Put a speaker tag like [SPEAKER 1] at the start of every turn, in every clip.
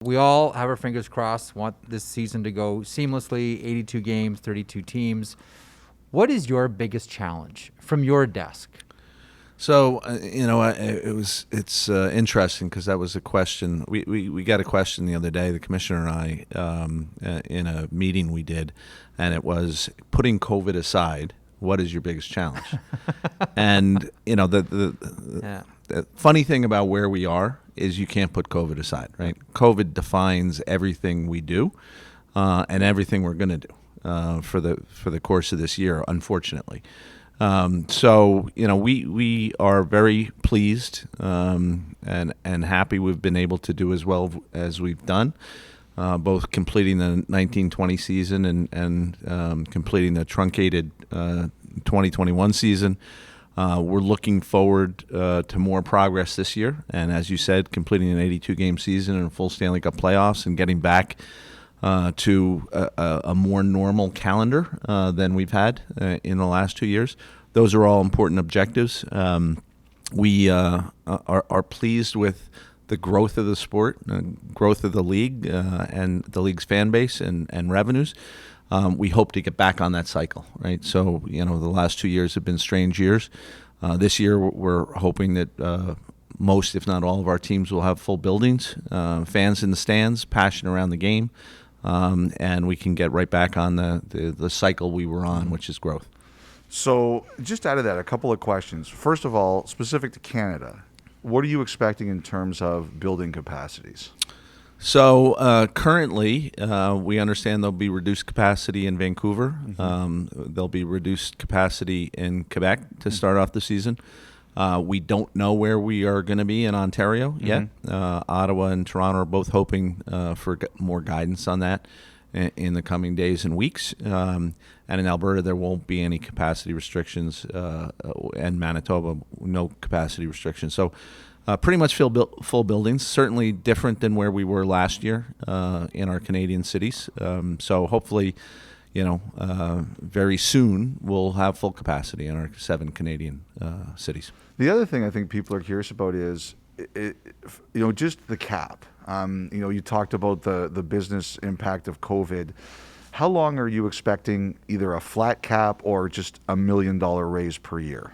[SPEAKER 1] We all have our fingers crossed, want this season to go seamlessly, 82 games, 32 teams. What is your biggest challenge from your desk?
[SPEAKER 2] So it's interesting because that was a question we got a question the other day, the commissioner and I, in a meeting we did, and it was, putting COVID aside, what is your biggest challenge? And
[SPEAKER 1] Yeah.
[SPEAKER 2] the funny thing about where we are is you can't put COVID aside, right? COVID defines everything we do, and everything we're going to do for the course of this year, unfortunately. We are very pleased and happy we've been able to do as well as we've done, both completing the 1920 season and completing the truncated 2021 season. We're looking forward to more progress this year, and as you said, completing an 82-game season and a full Stanley Cup playoffs and getting back to a more normal calendar than we've had in the last 2 years. Those are all important objectives. We are pleased with the growth of the sport, growth of the league, and the league's fan base and revenues. We hope to get back on that cycle, right? So, the last 2 years have been strange years. This year, we're hoping that most, if not all, of our teams will have full buildings, fans in the stands, passion around the game, and we can get right back on the cycle we were on, which is growth.
[SPEAKER 3] So just out of that, a couple of questions. First of all, specific to Canada, what are you expecting in terms of building capacities?
[SPEAKER 2] So currently, we understand there'll be reduced capacity in Vancouver. There'll be reduced capacity in Quebec to start off the season. We don't know where we are going to be in Ontario yet. Ottawa and Toronto are both hoping for more guidance on that in the coming days and weeks. And in Alberta, there won't be any capacity restrictions, and Manitoba, no capacity restrictions. So pretty much full buildings, certainly different than where we were last year in our Canadian cities. So hopefully, very soon we'll have full capacity in our 7 Canadian cities.
[SPEAKER 3] The other thing I think people are curious about is, just the cap. You talked about the business impact of COVID. How long are you expecting either a flat cap or just $1 million raise per year?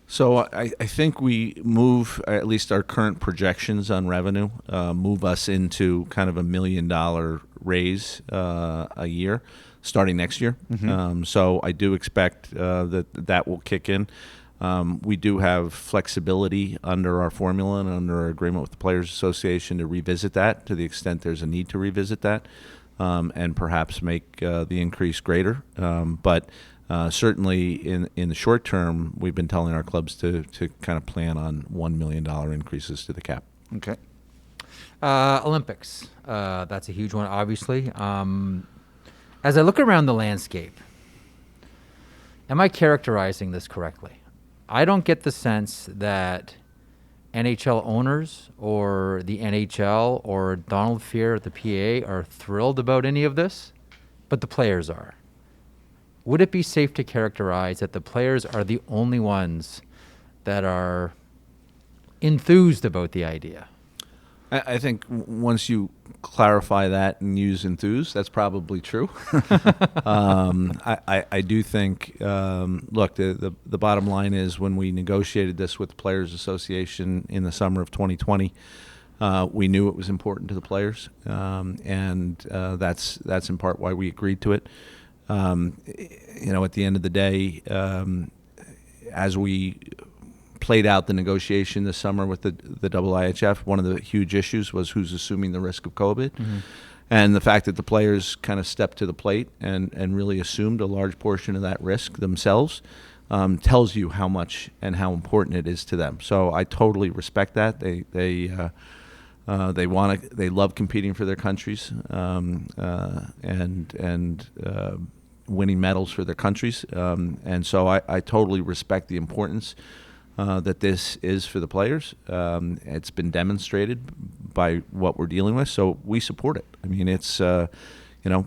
[SPEAKER 2] So I think we move, at least our current projections on revenue, move us into kind of $1 million raise a year starting next year. So I do expect that will kick in. We do have flexibility under our formula and under our agreement with the Players Association to revisit that to the extent there's a need to revisit that, and perhaps make the increase greater. But certainly in the short term, we've been telling our clubs to kind of plan on $1 million increases to the cap.
[SPEAKER 3] Okay.
[SPEAKER 1] Olympics. That's a huge one, obviously. As I look around the landscape, am I characterizing this correctly? I don't get the sense that NHL owners or the NHL or Donald Fehr at the PA are thrilled about any of this, but the players are. Would it be safe to characterize that the players are the only ones that are enthused about the idea?
[SPEAKER 2] I think once you clarify that and use enthused, that's probably true. I do think, look, the bottom line is when we negotiated this with the Players Association in the summer of 2020, we knew it was important to the players, and that's in part why we agreed to it. At the end of the day, as we played out the negotiation this summer with the IIHF, one of the huge issues was who's assuming the risk of COVID. And the fact that the players kind of stepped to the plate and really assumed a large portion of that risk themselves tells you how much and how important it is to them. So I totally respect that. They love competing for their countries and winning medals for their countries. And so I totally respect the importance that this is for the players. It's been demonstrated by what we're dealing with, so we support it. I mean, it's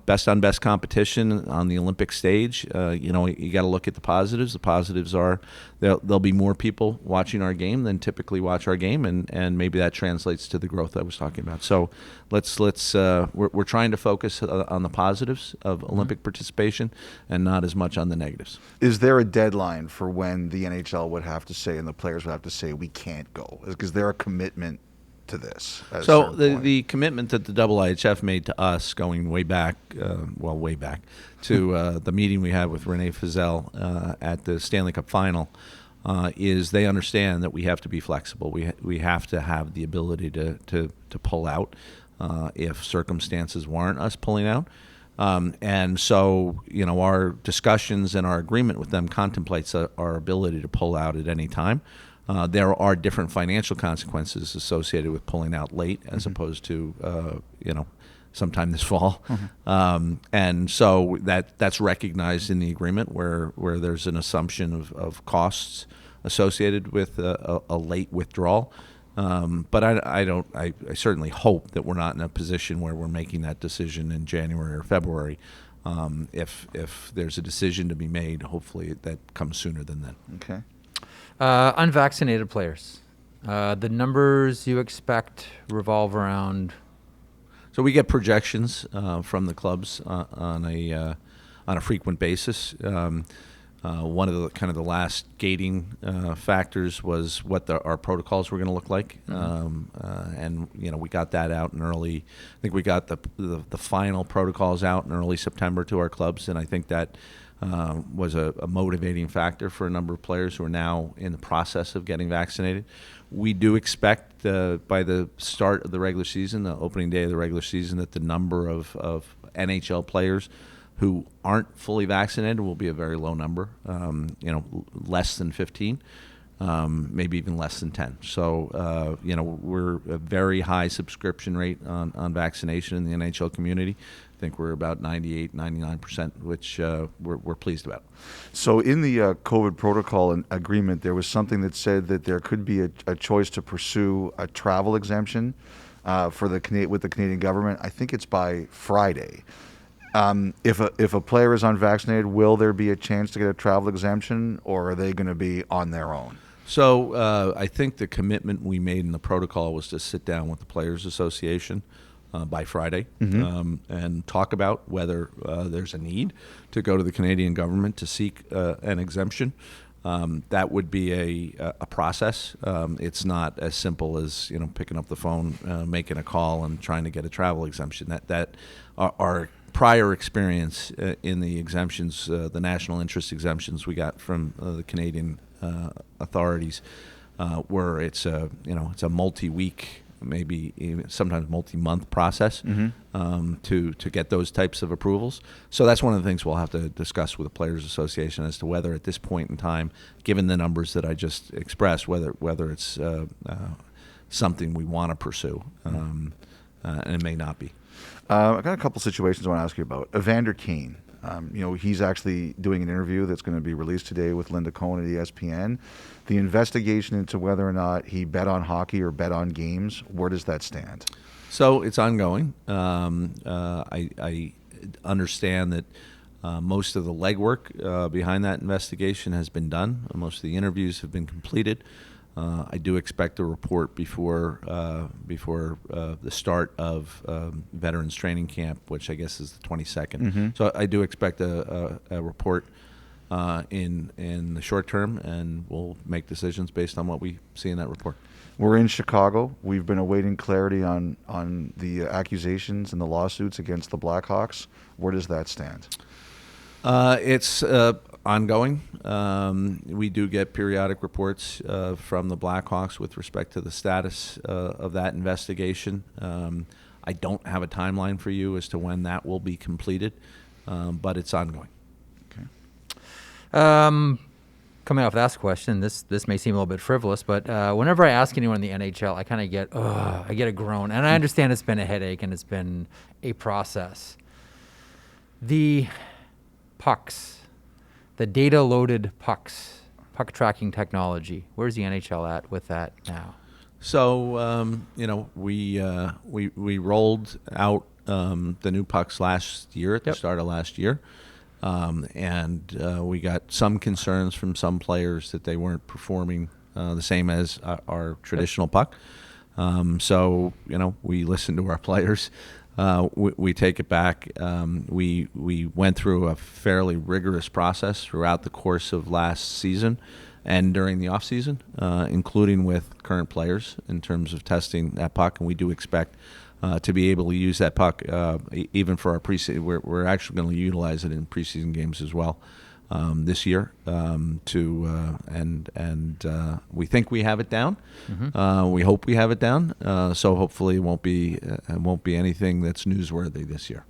[SPEAKER 2] best on best competition on the Olympic stage. You got to look at the positives. The positives are there'll be more people watching our game than typically watch our game, and maybe that translates to the growth I was talking about. So we're trying to focus on the positives of Olympic participation and not as much on the negatives.
[SPEAKER 3] Is there a deadline for when the NHL would have to say and the players would have to say we can't go? Is there a commitment to this?
[SPEAKER 2] So the commitment that the IIHF made to us going way back to the meeting we had with Renee Fizell at the Stanley Cup Final is they understand that we have to be flexible. We have to have the ability to pull out if circumstances warrant us pulling out. And so, our discussions and our agreement with them contemplates our ability to pull out at any time. There are different financial consequences associated with pulling out late as opposed to, sometime this fall. And so that's recognized in the agreement where there's an assumption of costs associated with a late withdrawal. But I certainly hope that we're not in a position where we're making that decision in January or February. If there's a decision to be made, hopefully that comes sooner than then.
[SPEAKER 3] Okay.
[SPEAKER 1] Unvaccinated players. The numbers you expect revolve around.
[SPEAKER 2] So we get projections from the clubs on a frequent basis. One of the last gating factors was what our protocols were going to look like, and we got that out in early. I think we got the final protocols out in early September to our clubs, and I think that was a motivating factor for a number of players who are now in the process of getting vaccinated. We do expect by the start of the regular season, the opening day of the regular season, that the number of NHL players who aren't fully vaccinated will be a very low number, less than 15, maybe even less than 10. So, we're a very high subscription rate on vaccination in the NHL community. I think we're about 98, 99%, which we're pleased about.
[SPEAKER 3] So in the COVID protocol and agreement, there was something that said that there could be a choice to pursue a travel exemption with the Canadian government. I think it's by Friday. If a player is unvaccinated, will there be a chance to get a travel exemption, or are they going to be on their own?
[SPEAKER 2] So I think the commitment we made in the protocol was to sit down with the Players Association by Friday and talk about whether there's a need to go to the Canadian government to seek an exemption. That would be a process. It's not as simple as picking up the phone, making a call, and trying to get a travel exemption. That our prior experience in the exemptions, the national interest exemptions we got from the Canadian authorities, where it's a multi-week, maybe even sometimes multi-month process to get those types of approvals. So that's one of the things we'll have to discuss with the Players Association as to whether at this point in time, given the numbers that I just expressed, whether it's something we want to pursue, and it may not be.
[SPEAKER 3] I've got a couple situations I want to ask you about. Evander Kane, he's actually doing an interview that's going to be released today with Linda Cohen at ESPN. The investigation into whether or not he bet on hockey or bet on games, where does that stand?
[SPEAKER 2] So it's ongoing. I understand that most of the legwork behind that investigation has been done. Most of the interviews have been completed. I do expect a report before the start of Veterans Training Camp, which I guess is the 22nd. So I do expect a report in the short term, and we'll make decisions based on what we see in that report.
[SPEAKER 3] We're in Chicago. We've been awaiting clarity on the accusations and the lawsuits against the Blackhawks. Where does that stand?
[SPEAKER 2] It's ongoing. We do get periodic reports from the Blackhawks with respect to the status of that investigation. I don't have a timeline for you as to when that will be completed, but it's ongoing.
[SPEAKER 1] Okay. Coming off that question, this may seem a little bit frivolous, but whenever I ask anyone in the NHL, I kind of get a groan, and I understand it's been a headache and it's been a process. The pucks, the data-loaded pucks, puck tracking technology. Where's the NHL at with that now?
[SPEAKER 2] So we rolled out the new pucks last year at the start of last year. And we got some concerns from some players that they weren't performing the same as our traditional puck. So, we listen to our players. We take it back. We went through a fairly rigorous process throughout the course of last season and during the off season, including with current players in terms of testing that puck. And we do expect to be able to use that puck even for our preseason. We're actually going to utilize it in preseason games as well this year. We think we have it down. We hope we have it down. So hopefully it won't be anything that's newsworthy this year.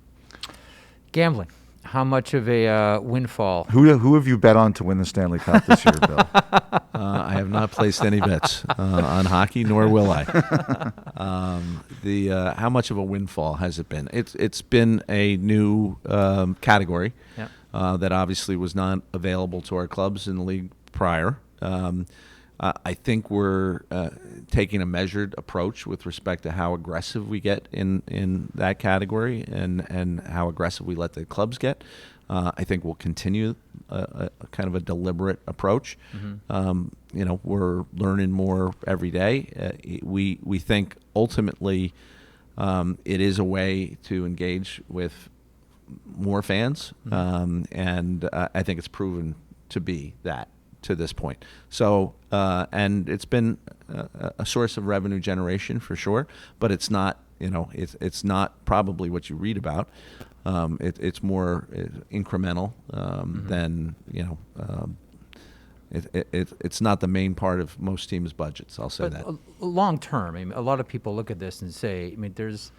[SPEAKER 1] Gambling. How much of a windfall?
[SPEAKER 3] Who have you bet on to win the Stanley Cup this year, Bill?
[SPEAKER 2] I have not placed any bets on hockey, nor will I. How much of a windfall has it been? It's been a new category that obviously was not available to our clubs in the league prior. I think we're taking a measured approach with respect to how aggressive we get in that category and how aggressive we let the clubs get. I think we'll continue a kind of a deliberate approach. We're learning more every day. We think ultimately it is a way to engage with more fans, and I think it's proven to be that to this point. So, and it's been a source of revenue generation for sure, but it's not, it's not probably what you read about. It's more incremental than, it's not the main part of most teams' budgets. I'll say that.
[SPEAKER 1] Long term, a lot of people look at this and say, there's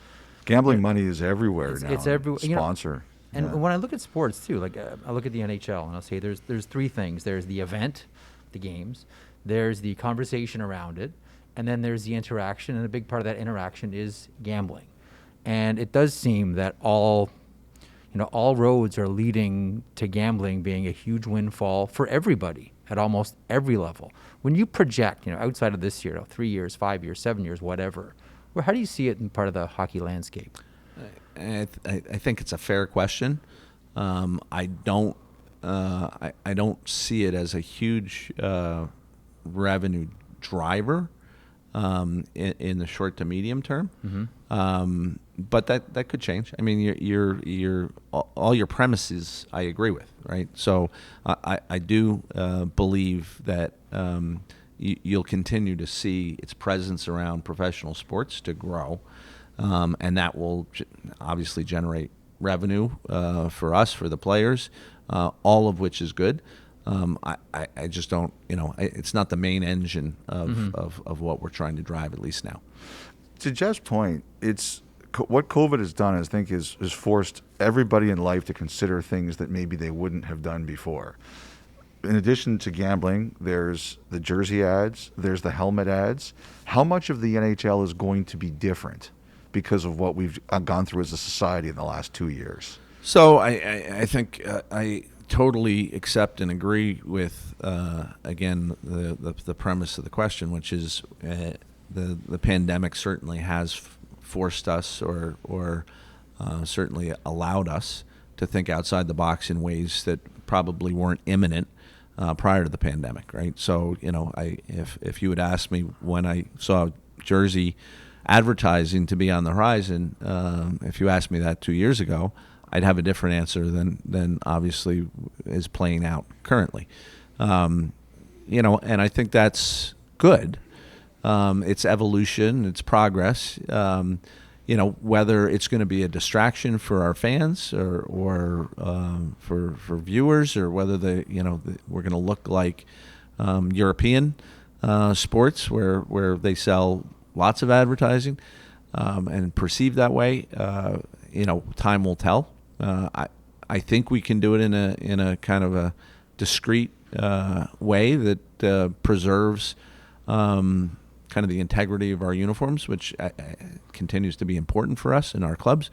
[SPEAKER 3] gambling money is everywhere now.
[SPEAKER 1] It's everywhere.
[SPEAKER 3] Sponsor.
[SPEAKER 1] And when I look at sports too, like I look at the NHL and I'll say there's three things. There's the event, the games. There's the conversation around it, and then there's the interaction. And a big part of that interaction is gambling. And it does seem that all roads are leading to gambling being a huge windfall for everybody at almost every level. When you project, outside of this year, 3 years, 5 years, 7 years, whatever, how do you see it in part of the hockey landscape?
[SPEAKER 2] I think it's a fair question. I don't see it as a huge revenue driver in the short to medium term. But that could change. Your all your premises I agree with, right? So I do believe that you'll continue to see its presence around professional sports to grow. And that will obviously generate revenue for us, for the players, all of which is good. I just don't, it's not the main engine of what we're trying to drive, at least now.
[SPEAKER 3] To Jeff's point, it's what COVID has done, I think, is forced everybody in life to consider things that maybe they wouldn't have done before. In addition to gambling, there's the jersey ads, there's the helmet ads. How much of the NHL is going to be different because of what we've gone through as a society in the last 2 years?
[SPEAKER 2] So I think I totally accept and agree with, again, the premise of the question, which is the pandemic certainly has forced us or certainly allowed us to think outside the box in ways that probably weren't imminent prior to the pandemic, right? So, if you had asked me when I saw jersey advertising to be on the horizon, if you asked me that 2 years ago, I'd have a different answer than obviously is playing out currently. And I think that's good. It's evolution, it's progress. Whether it's going to be a distraction for our fans or for viewers, or whether we're going to look like European sports where they sell lots of advertising and perceived that way, time will tell. I think we can do it in a kind of a discreet way that preserves kind of the integrity of our uniforms, which continues to be important for us in our clubs.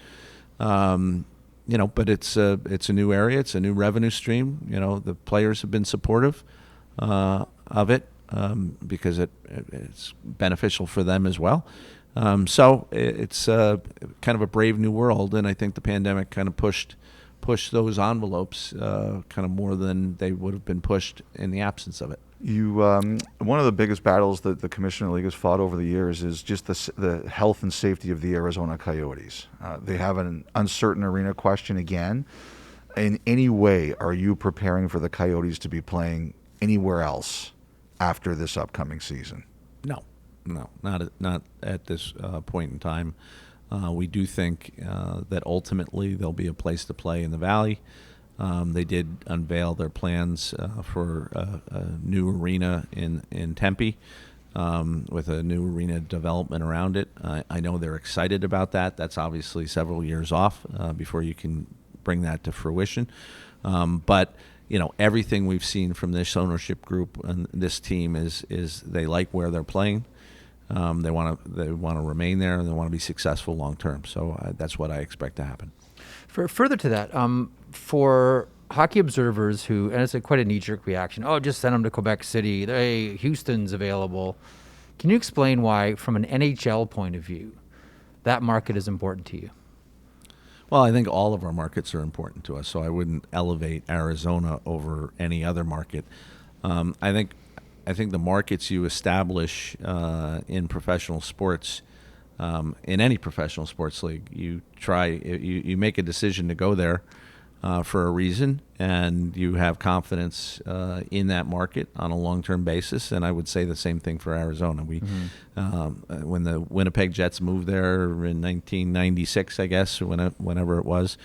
[SPEAKER 2] But it's a new area, it's a new revenue stream. The players have been supportive of it because it's beneficial for them as well. So it's kind of a brave new world, and I think the pandemic kind of pushed those envelopes kind of more than they would have been pushed in the absence of it.
[SPEAKER 3] One of the biggest battles that the Commissioner League has fought over the years is just the health and safety of the Arizona Coyotes. They have an uncertain arena question again. In any way, are you preparing for the Coyotes to be playing anywhere else after this upcoming season?
[SPEAKER 2] No, not at this point in time. We do think that ultimately there'll be a place to play in the Valley. They did unveil their plans for a new arena in Tempe with a new arena development around it. I know they're excited about that. That's obviously several years off before you can bring that to fruition. But everything we've seen from this ownership group and this team is they like where they're playing. They want to remain there, and they want to be successful long term. So that's what I expect to happen.
[SPEAKER 1] Further to that, for hockey observers and it's quite a knee-jerk reaction, just send them to Quebec City. Hey, Houston's available. Can you explain why, from an NHL point of view, that market is important to you?
[SPEAKER 2] Well, I think all of our markets are important to us, so I wouldn't elevate Arizona over any other market. I think the markets you establish in professional sports, in any professional sports league, you make a decision to go there for a reason, and you have confidence in that market on a long-term basis. And I would say the same thing for Arizona. When the Winnipeg Jets moved there in 1996, I guess, whenever it was,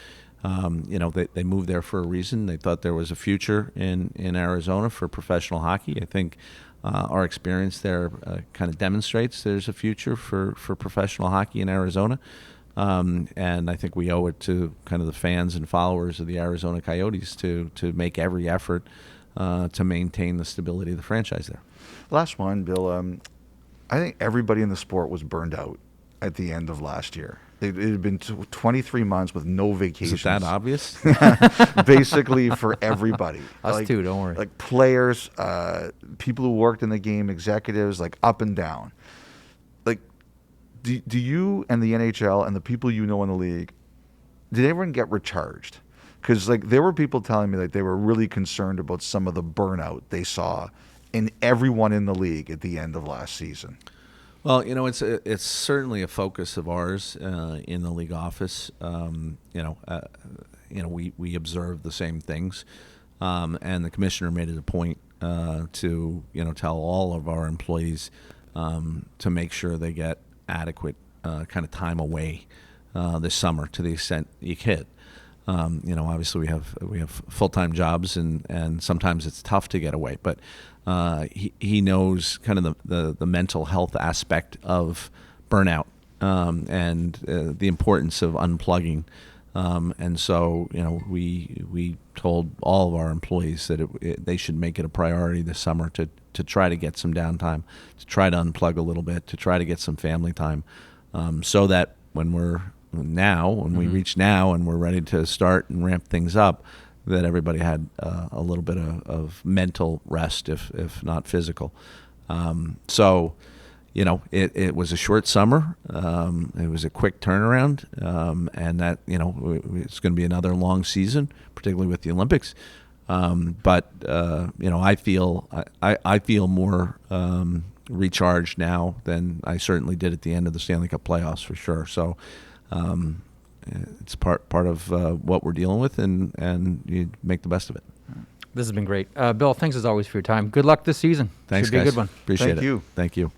[SPEAKER 2] they moved there for a reason. They thought there was a future in Arizona for professional hockey. I think our experience there kind of demonstrates there's a future for professional hockey in Arizona. And I think we owe it to kind of the fans and followers of the Arizona Coyotes to make every effort to maintain the stability of the franchise there.
[SPEAKER 3] Last one, Bill. I think everybody in the sport was burned out at the end of last year. It had been 23 months with no vacations.
[SPEAKER 2] Is it that obvious?
[SPEAKER 3] Basically for everybody.
[SPEAKER 1] Us too, don't worry.
[SPEAKER 3] Like players, people who worked in the game, executives, like up and down. Like, do you and the NHL and the people you know in the league, did everyone get recharged? Because there were people telling me they were really concerned about some of the burnout they saw in everyone in the league at the end of last season.
[SPEAKER 2] Well, it's certainly a focus of ours in the league office. We observe the same things, and the commissioner made it a point to tell all of our employees to make sure they get adequate kind of time away this summer to the extent you can. Obviously we have full-time jobs, and sometimes it's tough to get away, but he knows kind of the mental health aspect of burnout and the importance of unplugging. And so, we told all of our employees that they should make it a priority this summer to try to get some downtime, to try to unplug a little bit, to try to get some family time, so that when we reach now and we're ready to start and ramp things up, that everybody had a little bit of mental rest, if not physical. So, it was a short summer. It was a quick turnaround, and that it's going to be another long season, particularly with the Olympics. But I feel more recharged now than I certainly did at the end of the Stanley Cup playoffs, for sure. So. It's part of what we're dealing with, and you make the best of it.
[SPEAKER 1] This has been great. Bill, thanks as always for your time. Good luck this season.
[SPEAKER 2] Thanks,
[SPEAKER 1] Should be
[SPEAKER 2] guys.
[SPEAKER 1] a good one.
[SPEAKER 2] Appreciate it.
[SPEAKER 3] Thank you.
[SPEAKER 2] Thank you.